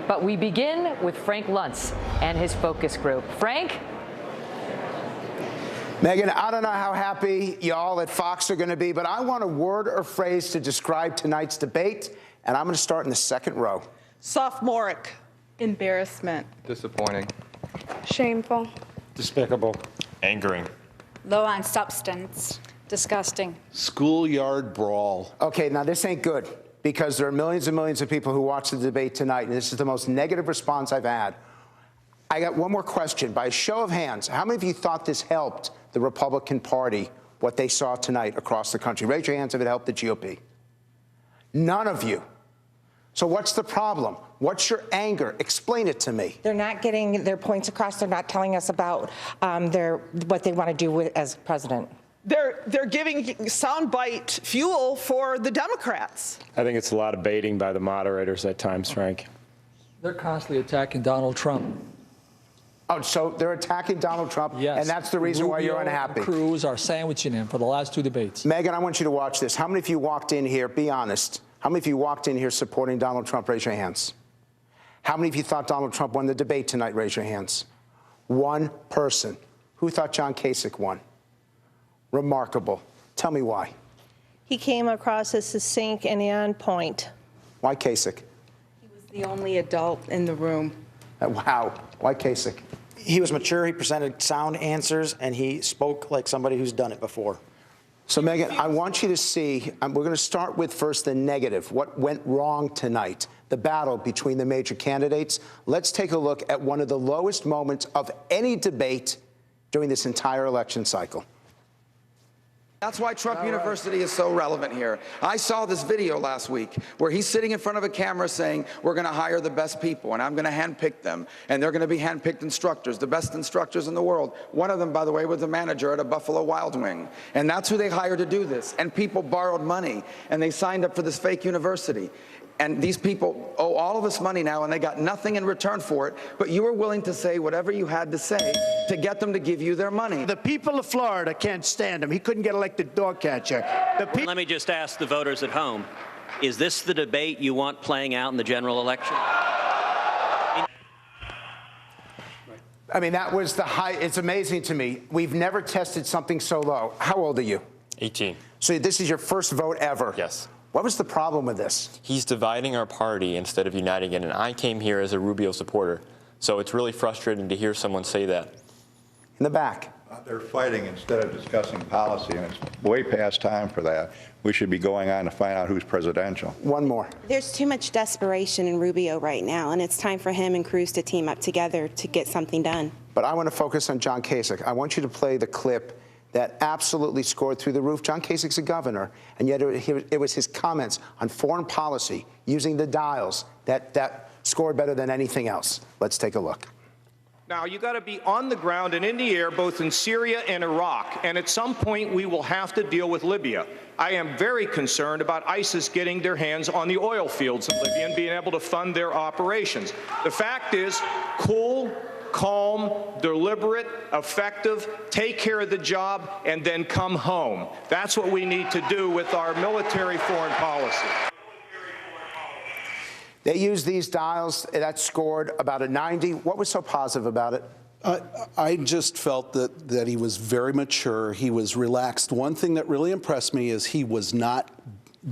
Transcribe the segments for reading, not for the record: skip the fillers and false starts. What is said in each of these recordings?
But we begin with Frank Luntz and his focus group. Frank? Megyn, I don't know how happy y'all at Fox are going to be, but I want a word or phrase to describe tonight's debate, and I'm going to start in the second row. Sophomoric. Embarrassment. Disappointing. Shameful. Despicable. Angering. Low on substance. Disgusting. Schoolyard brawl. Okay, now this ain't good, because there are millions and millions of people who watch the debate tonight, and this is the most negative response I've had. I got one more question. By a show of hands, how many of you thought this helped the Republican Party, what they saw tonight across the country? Raise your hands if it helped the GOP. None of you. So what's the problem? What's your anger? Explain it to me. They're not getting their points across. They're not telling us about what they want to do as president. They're giving soundbite fuel for the Democrats. I think it's a lot of baiting by the moderators at times, Frank. They're constantly attacking Donald Trump. Oh, so they're attacking Donald Trump, yes. And that's the reason why you're unhappy. Cruz are sandwiching him for the last two debates. Megyn, I want you to watch this. How many of you walked in here, be honest, how many of you walked in here supporting Donald Trump? Raise your hands. How many of you thought Donald Trump won the debate tonight? Raise your hands. One person. Who thought John Kasich won? Remarkable. Tell me why. He came across as succinct and on point. Why Kasich? He was the only adult in the room. Wow. Why Kasich? He was mature, he presented sound answers, and he spoke like somebody who's done it before. So, Megyn, I want you to see, we're going to start with first the negative, what went wrong tonight, the battle between the major candidates. Let's take a look at one of the lowest moments of any debate during this entire election cycle. That's why Trump University is so relevant here. I saw this video last week where he's sitting in front of a camera saying, we're going to hire the best people, and I'm going to handpick them, and they're going to be handpicked instructors, the best instructors in the world. One of them, by the way, was a manager at a Buffalo Wild Wing, and that's who they hired to do this. And people borrowed money, and they signed up for this fake university. And these people owe all of us money now, and they got nothing in return for it, but you were willing to say whatever you had to say to get them to give you their money. The people of Florida can't stand him. He couldn't get elected dog catcher. Let me just ask the voters at home, is this the debate you want playing out in the general election? I mean, that was the high. It's amazing to me. We've never tested something so low. How old are you? 18. So this is your first vote ever? Yes. What was the problem with this? He's dividing our party instead of uniting it, and I came here as a Rubio supporter. So it's really frustrating to hear someone say that. In the back. They're fighting instead of discussing policy, and it's way past time for that. We should be going on to find out who's presidential. One more. There's too much desperation in Rubio right now, and it's time for him and Cruz to team up together to get something done. But I want to focus on John Kasich. I want you to play the clip that absolutely scored through the roof. John Kasich's a governor, and yet it was his comments on foreign policy using the dials that scored better than anything else. Let's take a look. Now, you got to be on the ground and in the air, both in Syria and Iraq, and at some point we will have to deal with Libya. I am very concerned about ISIS getting their hands on the oil fields in Libya and being able to fund their operations. The fact is, cool, calm, deliberate, effective, take care of the job, and then come home. That's what we need to do with our military foreign policy. They used these dials that scored about a 90. What was so positive about it? I just felt that he was very mature. He was relaxed. One thing that really impressed me is he was not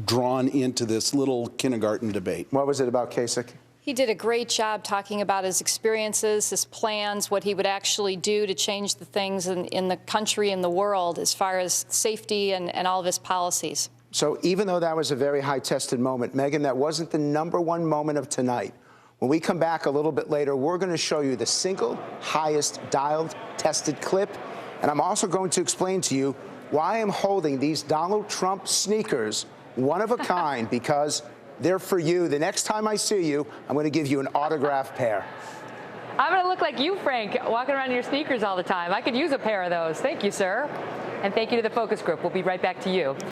drawn into this little kindergarten debate. What was it about Kasich? He did a great job talking about his experiences, his plans, what he would actually do to change the things in the country and the world as far as safety and all of his policies. So even though that was a very high-tested moment, Megyn, that wasn't the #1 moment of tonight. When we come back a little bit later, we're going to show you the single highest dialed tested clip. And I'm also going to explain to you why I'm holding these Donald Trump sneakers, one of a kind, because they're for you. The next time I see you, I'm going to give you an autographed pair. I'm going to look like you, Frank, walking around in your sneakers all the time. I could use a pair of those. Thank you, sir. And thank you to the focus group. We'll be right back to you.